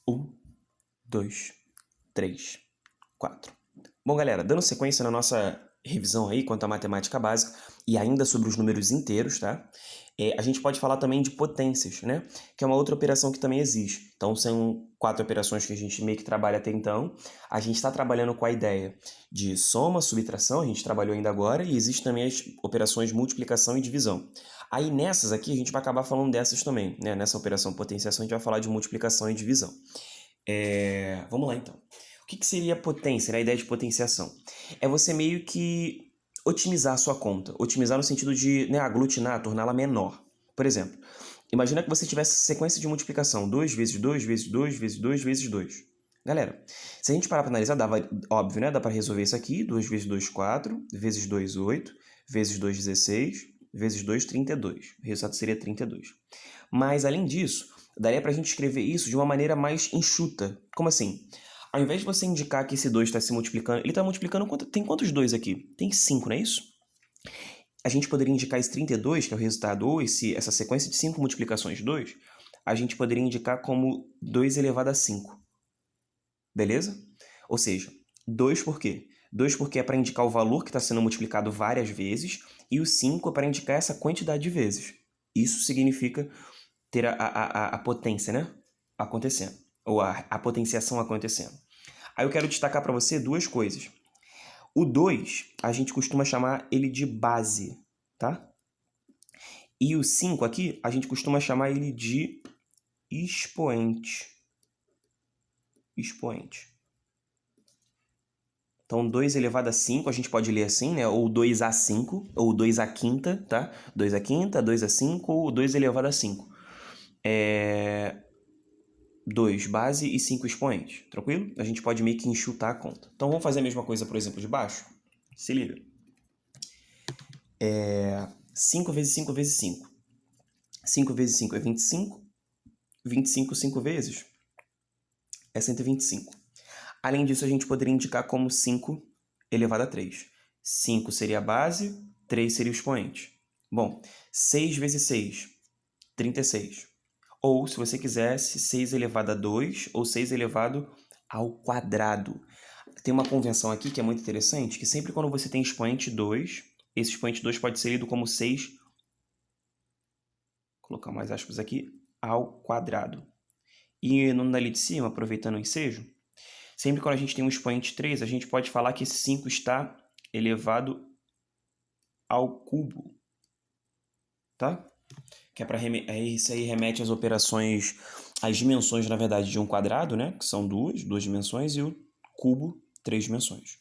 Um, dois, três, quatro. Bom, galera, dando sequência na nossa revisão aí quanto à matemática básica e ainda sobre os números inteiros, tá? A gente pode falar também de potências, né? Que é uma outra operação que também existe. Então, são 4 operações que a gente meio que trabalha até então. A gente está trabalhando com a ideia de soma, subtração, a gente trabalhou ainda agora, e existe também as operações de multiplicação e divisão. Aí nessas aqui a gente vai acabar falando dessas também, né? Nessa operação potenciação a gente vai falar de multiplicação e divisão. Vamos lá então. O que seria potência, né? A ideia de potenciação? É você meio que otimizar a sua conta. Otimizar no sentido de, né, aglutinar, torná-la menor. Por exemplo, imagina que você tivesse sequência de multiplicação 2 vezes 2 vezes 2 vezes 2 vezes 2. Galera, se a gente parar para analisar, óbvio, né? Dá para resolver isso aqui. 2 vezes 2, 4. Vezes 2, 8. Vezes 2, 16. Vezes 2, 32. O resultado seria 32. Mas, além disso, daria para a gente escrever isso de uma maneira mais enxuta. Como assim? Ao invés de você indicar que esse 2 está se multiplicando, ele está multiplicando, tem quantos 2 aqui? Tem 5, não é isso? A gente poderia indicar esse 32, que é o resultado, ou essa sequência de 5 multiplicações de 2, a gente poderia indicar como 2 elevado a 5. Beleza? Ou seja, 2 por quê? 2 porque é para indicar o valor que está sendo multiplicado várias vezes, e o 5 é para indicar essa quantidade de vezes. Isso significa ter a potência, né? Acontecendo. Ou a potenciação acontecendo. Aí eu quero destacar para você duas coisas. O 2, a gente costuma chamar ele de base, tá? E o 5 aqui, a gente costuma chamar ele de expoente. Expoente. Então, 2 elevado a 5, a gente pode ler assim, né? Ou 2 a 5, ou 2 a quinta, tá? 2 a quinta, 2 a 5, ou 2 elevado a 5. 2 base e 5 expoente, tranquilo? A gente pode meio que enxutar a conta. Então vamos fazer a mesma coisa, por exemplo, de baixo? Se liga. 5 vezes 5 vezes 5. 5 vezes 5 é 25. 25 5 vezes é 125. Além disso, a gente poderia indicar como 5 elevado a 3. 5 seria a base, 3 seria o expoente. Bom, 6 vezes 6, 36. Ou, se você quisesse, 6 elevado a 2 ou 6 elevado ao quadrado. Tem uma convenção aqui que é muito interessante, que sempre quando você tem expoente 2, esse expoente 2 pode ser lido como 6, vou colocar mais aspas aqui, ao quadrado. E no ali de cima, aproveitando o ensejo, sempre quando a gente tem um expoente 3, a gente pode falar que esse 5 está elevado ao cubo, tá? Que é para isso aí remete às operações, às dimensões, na verdade, de um quadrado, né? Que são duas dimensões, e o cubo, 3 dimensões.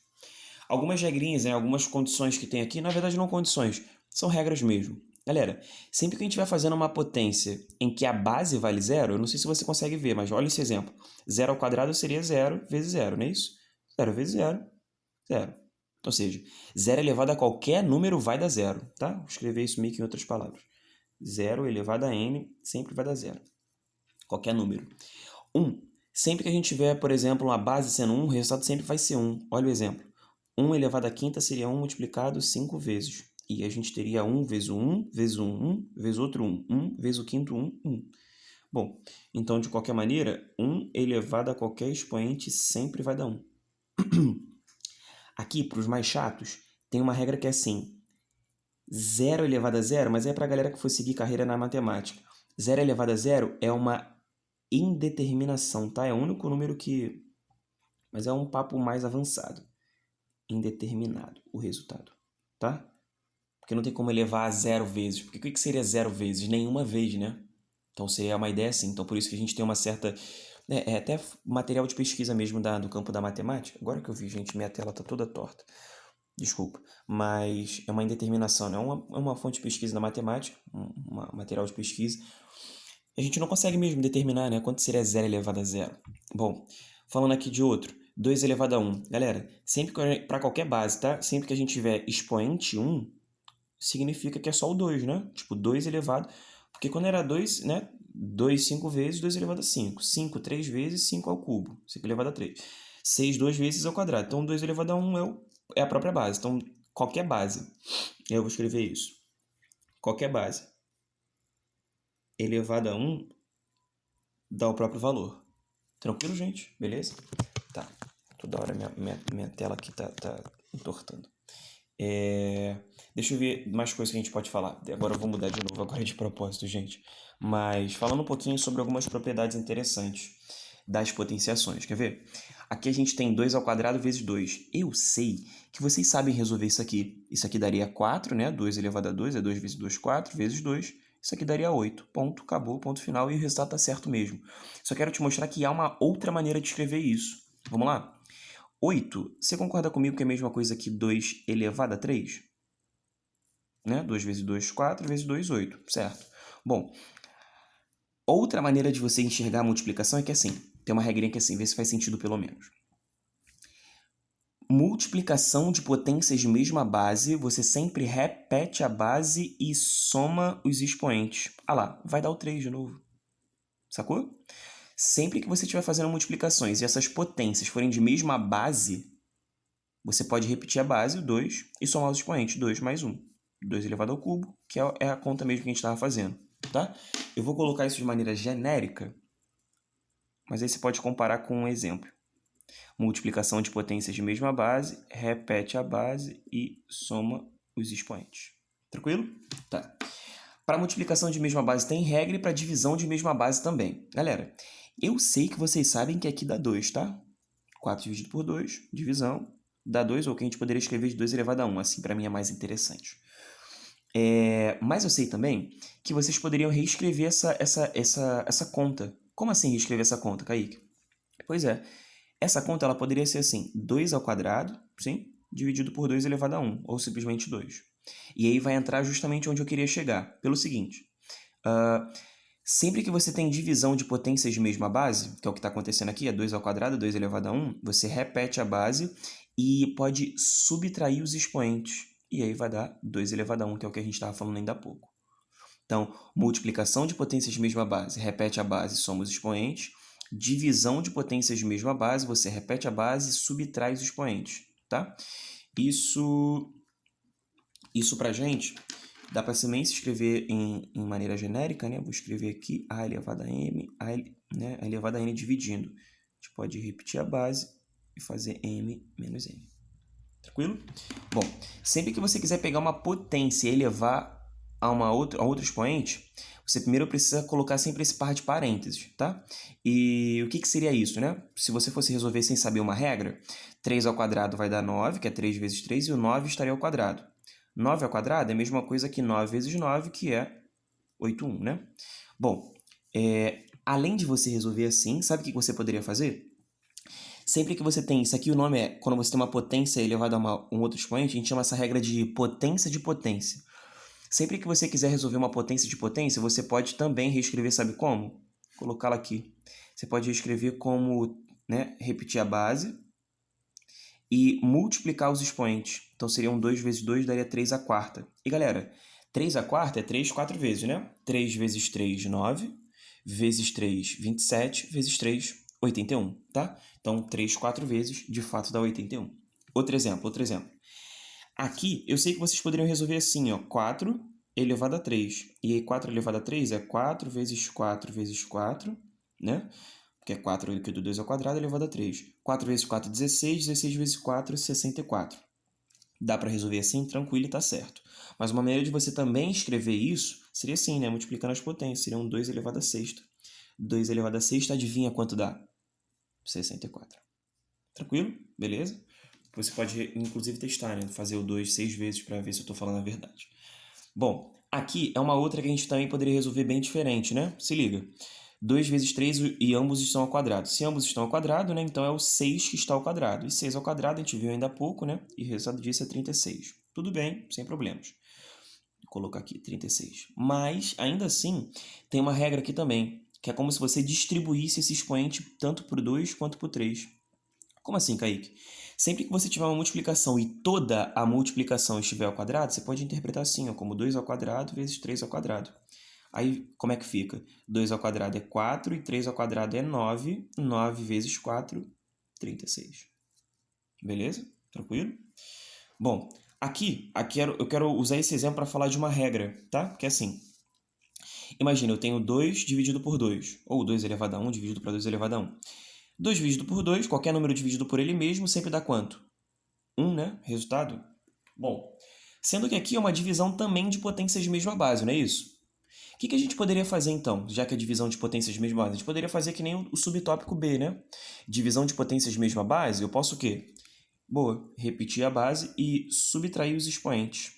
Algumas regrinhas, né? Algumas condições que tem aqui, na verdade não condições, são regras mesmo. Galera, sempre que a gente vai fazendo uma potência em que a base vale zero, eu não sei se você consegue ver, mas olha esse exemplo. 0 ao quadrado seria 0 vezes 0, não é isso? 0 vezes 0, 0. Ou seja, 0 elevado a qualquer número vai dar zero, tá? Vou escrever isso meio que em outras palavras. 0 elevado a n sempre vai dar zero. Qualquer número. 1. Sempre que a gente tiver, por exemplo, uma base sendo 1, o resultado sempre vai ser 1. Olha o exemplo. 1 elevado a quinta seria 1 multiplicado 5 vezes. E a gente teria 1 vezes o 1, vezes o 1, vezes outro 1. 1 vezes o quinto 1, 1. Bom, então, de qualquer maneira, 1 elevado a qualquer expoente sempre vai dar 1. Aqui, para os mais chatos, tem uma regra que é assim. 0 elevado a 0, mas é para a galera que for seguir carreira na matemática. 0 elevado a 0 é uma indeterminação, tá? É o único número que... Mas é um papo mais avançado. Indeterminado o resultado, tá? Porque não tem como elevar a 0 vezes. Porque o que seria 0 vezes? Nenhuma vez, né? Então seria uma ideia assim. Então por isso que a gente tem uma certa... É até material de pesquisa mesmo do campo da matemática. Agora que eu vi, gente, minha tela tá toda torta. Desculpa. Mas é uma indeterminação, né? É uma fonte de pesquisa da matemática, um material de pesquisa. A gente não consegue mesmo determinar, né? Quanto seria 0 elevado a 0. Bom, falando aqui de outro. 2 elevado a 1. Galera, sempre para qualquer base, tá? Sempre que a gente tiver expoente 1, significa que é só o 2, né? Tipo, 2 elevado... Porque quando era 2, né? 2 5 vezes, 2 elevado a 5. 5 3 vezes, 5 ao cubo. 5 elevado a 3. 6 2 vezes ao quadrado. Então, 2 elevado a 1 é a própria base. Então, qualquer base. Eu vou escrever isso. Qualquer base elevado a 1 dá o próprio valor. Tranquilo, gente? Beleza? Tá. Toda hora minha tela aqui tá entortando. Deixa eu ver mais coisas que a gente pode falar. Agora eu vou mudar de novo, agora é de propósito, gente. Mas falando um pouquinho sobre algumas propriedades interessantes das potenciações. Quer ver? Aqui a gente tem 2 ao quadrado vezes 2. Eu sei que vocês sabem resolver isso aqui. Isso aqui daria 4, né? 2 elevado a 2 é 2 vezes 2, 4 vezes 2. Isso aqui daria 8. Ponto, acabou, ponto final. E o resultado está certo mesmo. Só quero te mostrar que há uma outra maneira de escrever isso. Vamos lá? 8, você concorda comigo que é a mesma coisa que 2 elevado a 3? Né? 2 vezes 2, 4, vezes 2, 8, certo? Bom, outra maneira de você enxergar a multiplicação é que assim, tem uma regrinha que assim, vê se faz sentido pelo menos. Multiplicação de potências de mesma base, você sempre repete a base e soma os expoentes. Ah lá, vai dar o 3 de novo. Sacou? Sempre que você estiver fazendo multiplicações e essas potências forem de mesma base, você pode repetir a base, o 2, e somar os expoentes, 2 mais 1. 2 elevado ao cubo, que é a conta mesmo que a gente estava fazendo, tá? Eu vou colocar isso de maneira genérica, mas aí você pode comparar com um exemplo. Multiplicação de potências de mesma base, repete a base e soma os expoentes. Tranquilo? Tá. Para multiplicação de mesma base tem regra e para divisão de mesma base também. Galera, eu sei que vocês sabem que aqui dá 2, tá? 4 dividido por 2, divisão, dá 2, ou que a gente poderia escrever de 2 elevado a 1, assim para mim é mais interessante. Mas eu sei também que vocês poderiam reescrever essa conta. Como assim reescrever essa conta, Kaique? Pois é, essa conta ela poderia ser assim, 2 ao quadrado, sim, dividido por 2 elevado a 1, ou simplesmente 2. E aí vai entrar justamente onde eu queria chegar, pelo seguinte, sempre que você tem divisão de potências de mesma base, que é o que está acontecendo aqui, é 2 ao quadrado, 2 elevado a 1, você repete a base e pode subtrair os expoentes. E aí vai dar 2 elevado a 1, que é o que a gente estava falando ainda há pouco. Então, multiplicação de potências de mesma base, repete a base e soma os expoentes. Divisão de potências de mesma base, você repete a base e subtrai os expoentes, tá? Isso pra gente dá para também se escrever em maneira genérica, né? Vou escrever aqui a elevado a m, né? A elevado a n dividindo. A gente pode repetir a base e fazer m menos n. Tranquilo? Bom, sempre que você quiser pegar uma potência e elevar a outro expoente, você primeiro precisa colocar sempre esse par de parênteses, tá? E o que seria isso, né? Se você fosse resolver sem saber uma regra, 3 ao quadrado vai dar 9, que é 3 vezes 3, e o 9 estaria ao quadrado. 9 ao quadrado é a mesma coisa que 9 vezes 9, que é 8,1, né? Bom, além de você resolver assim, sabe o que você poderia fazer? Sempre que você tem, isso aqui o nome é, quando você tem uma potência elevada a um outro expoente, a gente chama essa regra de potência de potência. Sempre que você quiser resolver uma potência de potência, você pode também reescrever, sabe como? Colocá-la aqui. Você pode reescrever como, né, repetir a base e multiplicar os expoentes. Então, seriam 2 vezes 2, daria 3 à quarta. E, galera, 3 à quarta é 3, 4 vezes, né? 3 vezes 3, 9. Vezes 3, 27. Vezes 3, 81, tá? Então, 3, 4 vezes, de fato, dá 81. Outro exemplo. Aqui, eu sei que vocês poderiam resolver assim, ó, 4 elevado a 3. E aí, 4 elevado a 3 é 4 vezes 4 vezes 4, né? Que é 4 líquido 2 ao quadrado elevado a 3. 4 vezes 4, 16. 16 vezes 4, 64. Dá para resolver assim, tranquilo e tá certo. Mas uma maneira de você também escrever isso seria assim, né? Multiplicando as potências. Seriam 2 elevado a sexta. 2 elevado a sexta, adivinha quanto dá? 64. Tranquilo? Beleza? Você pode, inclusive, testar, né? Fazer o 2 6 vezes para ver se eu estou falando a verdade. Bom, aqui é uma outra que a gente também poderia resolver bem diferente, né? Se liga. 2 vezes 3 e ambos estão ao quadrado. Se ambos estão ao quadrado, né? Então é o 6 que está ao quadrado. E 6 ao quadrado a gente viu ainda há pouco, né? E o resultado disso é 36. Tudo bem, sem problemas. Vou colocar aqui 36. Mas, ainda assim, tem uma regra aqui também, que é como se você distribuísse esse expoente tanto por 2 quanto por 3. Como assim, Kaique? Sempre que você tiver uma multiplicação e toda a multiplicação estiver ao quadrado, você pode interpretar assim, ó, como 2 ao quadrado vezes 3 ao quadrado. Aí, como é que fica? 2 ao quadrado é 4 e 3 ao quadrado é 9. 9 vezes 4, 36. Beleza? Tranquilo? Bom, aqui eu quero usar esse exemplo para falar de uma regra, tá? Porque assim, imagina, eu tenho 2 dividido por 2, ou 2 elevado a 1 dividido por 2 elevado a 1. 2 dividido por 2, qualquer número dividido por ele mesmo, sempre dá quanto? 1, né? Resultado? Bom, sendo que aqui é uma divisão também de potências de mesma base, não é isso? O que a gente poderia fazer então, já que é divisão de potências de mesma base? A gente poderia fazer que nem o subtópico B, né? Divisão de potências de mesma base, eu posso o quê? Boa, repetir a base e subtrair os expoentes.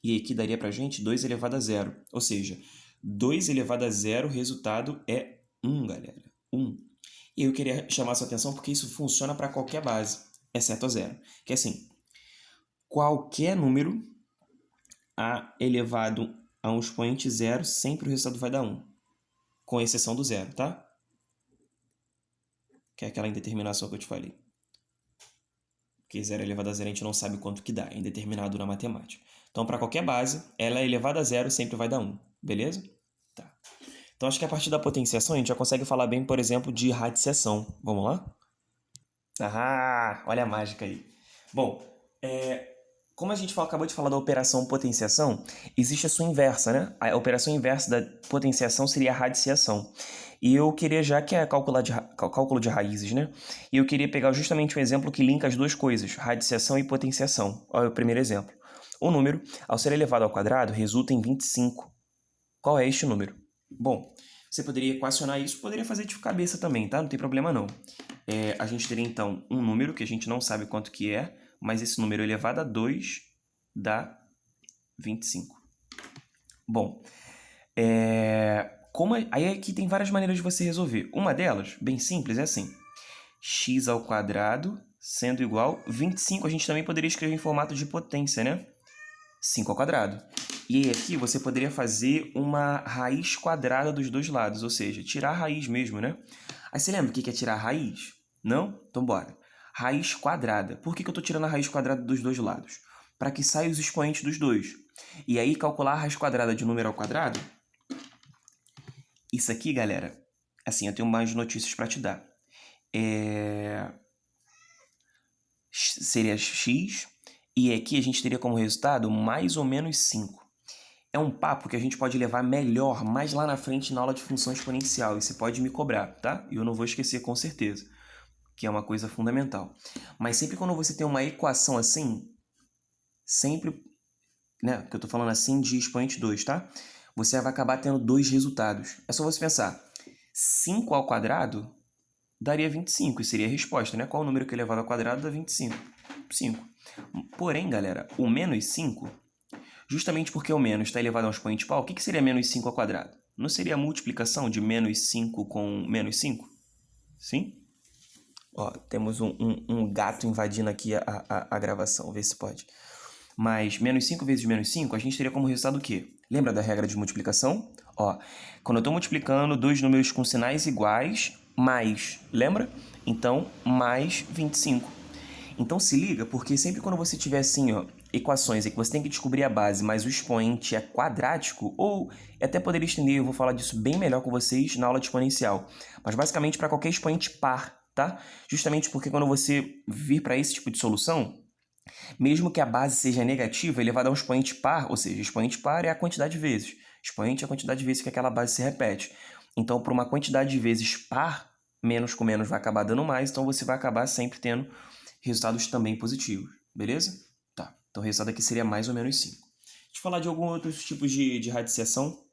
E aqui daria pra gente 2 elevado a zero. Ou seja, 2 elevado a zero, o resultado é 1, galera. 1. E eu queria chamar sua atenção porque isso funciona para qualquer base, exceto a zero. Que é assim, qualquer número a elevado a um expoente zero, sempre o resultado vai dar 1. Com exceção do zero, tá? Que é aquela indeterminação que eu te falei. Porque 0 elevado a zero a gente não sabe quanto que dá, é indeterminado na matemática. Então, para qualquer base, ela é elevada a zero sempre vai dar 1, beleza? Tá. Então, acho que a partir da potenciação a gente já consegue falar bem, por exemplo, de radiciação. Vamos lá? Ah, olha a mágica aí. Bom, como a gente acabou de falar da operação potenciação, existe a sua inversa, né? A operação inversa da potenciação seria a radiciação. E eu queria, já que é cálculo de raízes, né? E eu queria pegar justamente um exemplo que linka as duas coisas, radiciação e potenciação. Olha o primeiro exemplo. O número, ao ser elevado ao quadrado, resulta em 25. Qual é este número? Bom, você poderia equacionar isso, poderia fazer de cabeça também, tá? Não tem problema não. A gente teria então um número que a gente não sabe quanto que é, mas esse número elevado a 2 dá 25. Bom, aí aqui tem várias maneiras de você resolver. Uma delas, bem simples, é assim. X ao quadrado sendo igual 25, a gente também poderia escrever em formato de potência, né? 5 ao quadrado. E aí aqui você poderia fazer uma raiz quadrada dos dois lados, ou seja, tirar a raiz mesmo, né? Aí você lembra o que é tirar a raiz? Não? Então bora. Raiz quadrada. Por que eu estou tirando a raiz quadrada dos dois lados? Para que saia os expoentes dos dois. E aí calcular a raiz quadrada de um número ao quadrado. Isso aqui, galera, assim, eu tenho mais notícias para te dar. Seria x, e aqui a gente teria como resultado mais ou menos 5. É um papo que a gente pode levar melhor mais lá na frente na aula de função exponencial, e você pode me cobrar, tá? E eu não vou esquecer com certeza, que é uma coisa fundamental. Mas sempre quando você tem uma equação assim, sempre, né, que eu tô falando assim de expoente 2, tá? Você vai acabar tendo dois resultados. É só você pensar, 5 ao quadrado daria 25, e seria a resposta, né? Qual o número que é elevado ao quadrado dá 25? 5. Porém, galera, o menos 5, justamente porque o menos está elevado a um expoente par, o que seria menos 5 ao quadrado? Não seria a multiplicação de menos 5 com menos 5? Sim? Ó, temos um gato invadindo aqui a gravação, vê se pode. Mas menos 5 vezes menos 5, a gente teria como resultado o quê? Lembra da regra de multiplicação? Ó, quando eu estou multiplicando dois números com sinais iguais, mais, lembra? Então, mais 25. Então se liga, porque sempre quando você tiver assim, ó, equações em que você tem que descobrir a base, mas o expoente é quadrático, ou até poderia estender, eu vou falar disso bem melhor com vocês na aula de exponencial, mas basicamente para qualquer expoente par, tá? Justamente porque quando você vir para esse tipo de solução, mesmo que a base seja negativa, ele vai dar um expoente par, ou seja, expoente par é a quantidade de vezes. Expoente é a quantidade de vezes que aquela base se repete. Então, para uma quantidade de vezes par, menos com menos vai acabar dando mais, então você vai acabar sempre tendo resultados também positivos, beleza? Tá, então o resultado aqui seria mais ou menos 5. Deixa eu falar de alguns outros tipos de radiciação.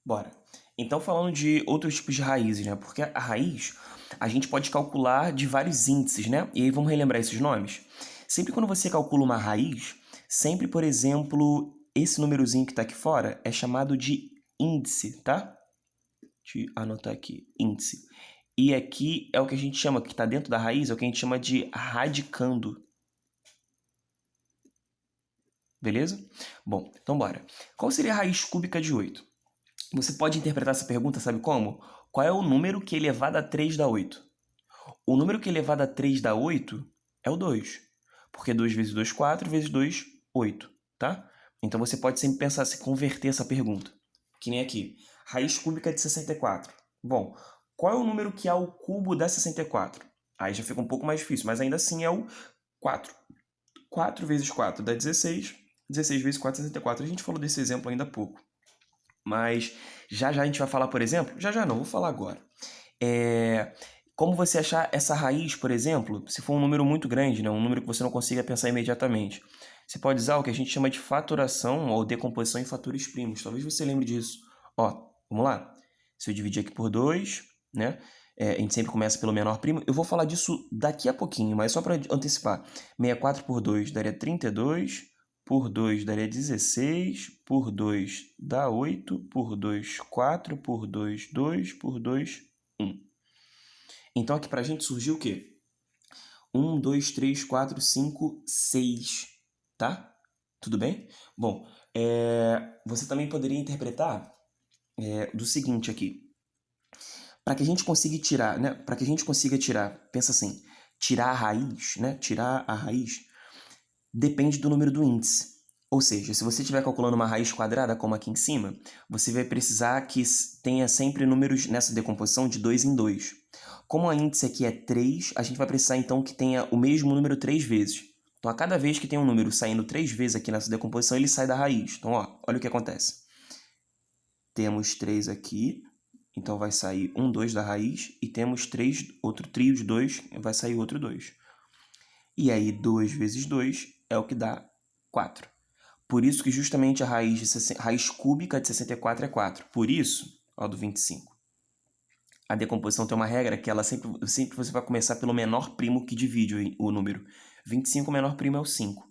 Bora. Então, falando de outros tipos de raízes, né? Porque a raiz, a gente pode calcular de vários índices, né? E aí vamos relembrar esses nomes? Sempre quando você calcula uma raiz, sempre, por exemplo, esse númerozinho que está aqui fora é chamado de índice, tá? Deixa eu anotar aqui, índice. E aqui é o que a gente chama, que está dentro da raiz, é o que a gente chama de radicando. Beleza? Bom, então bora. Qual seria a raiz cúbica de 8? Você pode interpretar essa pergunta, sabe como? Qual é o número que elevado a 3 dá 8? O número que elevado a 3 dá 8 é o 2. Porque 2 vezes 2, 4, vezes 2, 8, tá? Então você pode sempre pensar, se converter essa pergunta. Que nem aqui. Raiz cúbica de 64. Bom, qual é o número que é o cubo da 64? Aí já fica um pouco mais difícil, mas ainda assim é o 4. 4 vezes 4 dá 16. 16 vezes 4 é 64. A gente falou desse exemplo ainda há pouco. Mas já já a gente vai falar, por exemplo... Já não, vou falar agora. Como você achar essa raiz, por exemplo, se for um número muito grande, né, um número que você não consiga pensar imediatamente? Você pode usar o que a gente chama de fatoração ou decomposição em fatores primos. Talvez você lembre disso. Ó, vamos lá. Se eu dividir aqui por 2, né? A gente sempre começa pelo menor primo. Eu vou falar disso daqui a pouquinho, mas só para antecipar. 64 por 2 daria 32, por 2 daria 16, por 2 dá 8, por 2, 4, por 2, 2, por 2, 1. Então aqui pra gente surgiu o quê? 1, 2, 3, 4, 5, 6, tá? Tudo bem? Bom, você também poderia interpretar do seguinte aqui. Para que a gente consiga tirar, né? Para que a gente consiga tirar, pensa assim, tirar a raiz, né? Tirar a raiz depende do número do índice. Ou seja, se você estiver calculando uma raiz quadrada, como aqui em cima, você vai precisar que tenha sempre números nessa decomposição de 2 em 2. Como a índice aqui é 3, a gente vai precisar então que tenha o mesmo número 3 vezes. Então, a cada vez que tem um número saindo 3 vezes aqui nessa decomposição, ele sai da raiz. Então, ó, olha o que acontece. Temos 3 aqui, então vai sair 1, 2 da raiz, e temos 3, outro trio de 2, vai sair outro 2. E aí 2 vezes 2 é o que dá 4. Por isso que justamente a raiz cúbica de 64 é 4. Por isso, ó, do 25. A decomposição tem uma regra que ela sempre você vai começar pelo menor primo que divide o número. 25, o menor primo é o 5.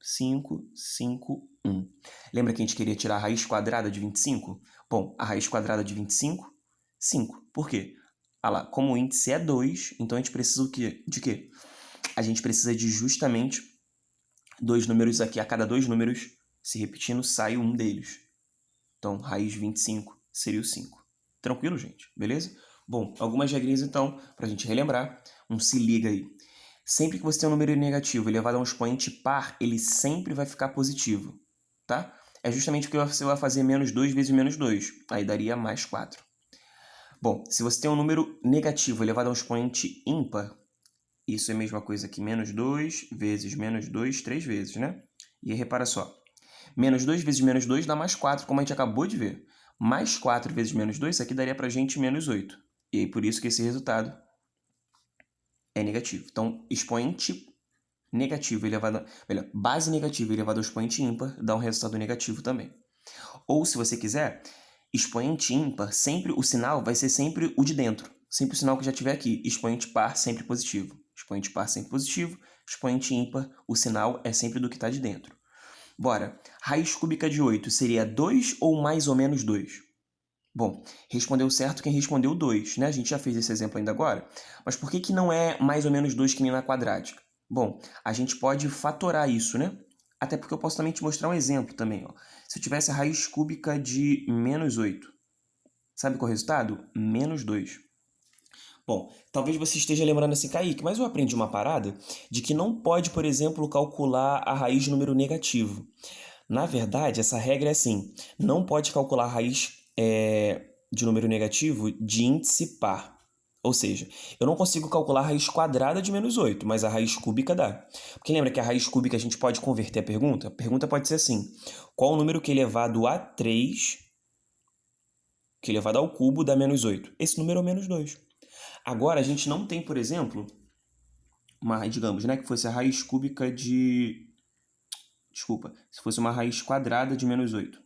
5, 5, 1. Lembra que a gente queria tirar a raiz quadrada de 25? Bom, a raiz quadrada de 25, 5. Por quê? Ah lá, como o índice é 2, então a gente precisa de quê? A gente precisa de justamente dois números aqui. A cada dois números se repetindo, sai um deles. Então, raiz 25 seria o 5. Tranquilo, gente? Beleza? Bom, algumas regrinhas então, para a gente relembrar. Se liga aí. Sempre que você tem um número negativo elevado a um expoente par, ele sempre vai ficar positivo, tá? É justamente porque você vai fazer menos 2 vezes menos 2. Aí daria mais 4. Bom, se você tem um número negativo elevado a um expoente ímpar, isso é a mesma coisa que menos 2 vezes menos 2, 3 vezes, né? E aí, repara só. Menos 2 vezes menos 2 dá mais 4, como a gente acabou de ver. Mais 4 vezes menos 2, isso aqui daria pra gente menos 8. E aí, por isso que esse resultado é negativo. Então, expoente negativo elevado a... Melhor, base negativa elevada ao expoente ímpar dá um resultado negativo também. Ou, se você quiser, expoente ímpar, sempre o sinal vai ser sempre o de dentro. Sempre o sinal que já tiver aqui. Expoente par, sempre positivo. Expoente par, sempre positivo. Expoente ímpar, o sinal é sempre do que está de dentro. Bora. Raiz cúbica de 8 seria 2 ou mais ou menos 2? Bom, respondeu certo quem respondeu 2, né? A gente já fez esse exemplo ainda agora. Mas por que não é mais ou menos 2 que nem na quadrática? Bom, a gente pode fatorar isso, né? Até porque eu posso também te mostrar um exemplo também, ó. Se eu tivesse a raiz cúbica de menos 8, sabe qual é o resultado? Menos 2. Bom, talvez você esteja lembrando assim, Kaique, mas eu aprendi uma parada de que não pode, por exemplo, calcular a raiz de número negativo. Na verdade, essa regra é assim, não pode calcular a raiz de número negativo de índice par. Ou seja, eu não consigo calcular a raiz quadrada de menos 8, mas a raiz cúbica dá. Porque lembra que a raiz cúbica a gente pode converter a pergunta? A pergunta pode ser assim, qual o número que elevado a 3, que elevado ao cubo dá menos 8? Esse número é o menos 2. Agora, a gente não tem, por exemplo, digamos, né, que fosse a raiz cúbica de... Desculpa, se fosse uma raiz quadrada de menos 8.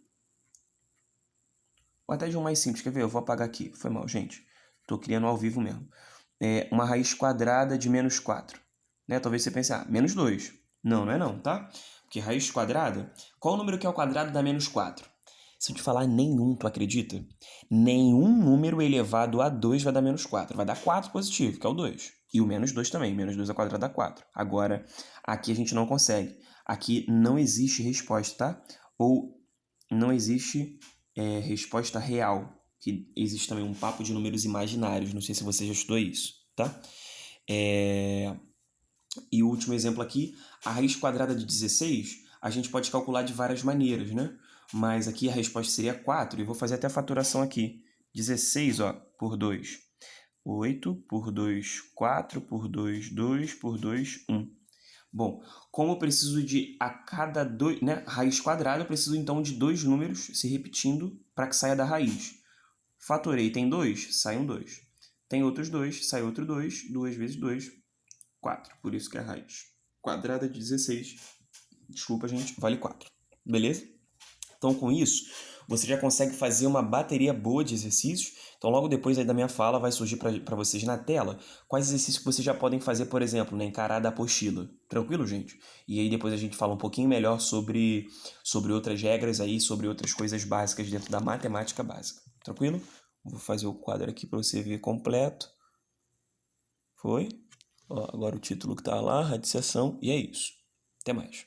Ou até de um mais simples, quer ver? Eu vou apagar aqui, foi mal, gente. Estou criando ao vivo mesmo. Uma raiz quadrada de menos 4. Né? Talvez você pense, menos 2. Não, não é não, tá? Porque raiz quadrada... Qual o número que é o quadrado da menos 4? Se eu te falar nenhum, tu acredita? Nenhum número elevado a 2 vai dar menos 4. Vai dar 4 positivo, que é o 2. E o menos 2 também. Menos 2 ao quadrado dá 4. Agora, aqui a gente não consegue. Aqui não existe resposta, tá? Ou não existe resposta real. Que existe também um papo de números imaginários. Não sei se você já estudou isso, tá? E o último exemplo aqui, a raiz quadrada de 16, a gente pode calcular de várias maneiras, né? Mas aqui a resposta seria 4, e vou fazer até a faturação aqui. 16, ó, por 2, 8, por 2, 4, por 2, 2, por 2, 1. Bom, como eu preciso de a cada dois, né, raiz quadrada, eu preciso então de dois números se repetindo para que saia da raiz. Fatorei tem 2, sai um 2. Tem outros 2, sai outro 2, 2 vezes 2, 4. Por isso que a raiz quadrada de 16, desculpa, gente, vale 4. Beleza? Então, com isso, você já consegue fazer uma bateria boa de exercícios. Então, logo depois aí da minha fala, vai surgir para vocês na tela quais exercícios que vocês já podem fazer, por exemplo, na encarada apostila. Tranquilo, gente? E aí depois a gente fala um pouquinho melhor sobre outras regras aí, sobre outras coisas básicas dentro da matemática básica. Tranquilo? Vou fazer o quadro aqui para você ver completo. Foi? Ó, agora o título que tá lá, radiciação, e é isso. Até mais.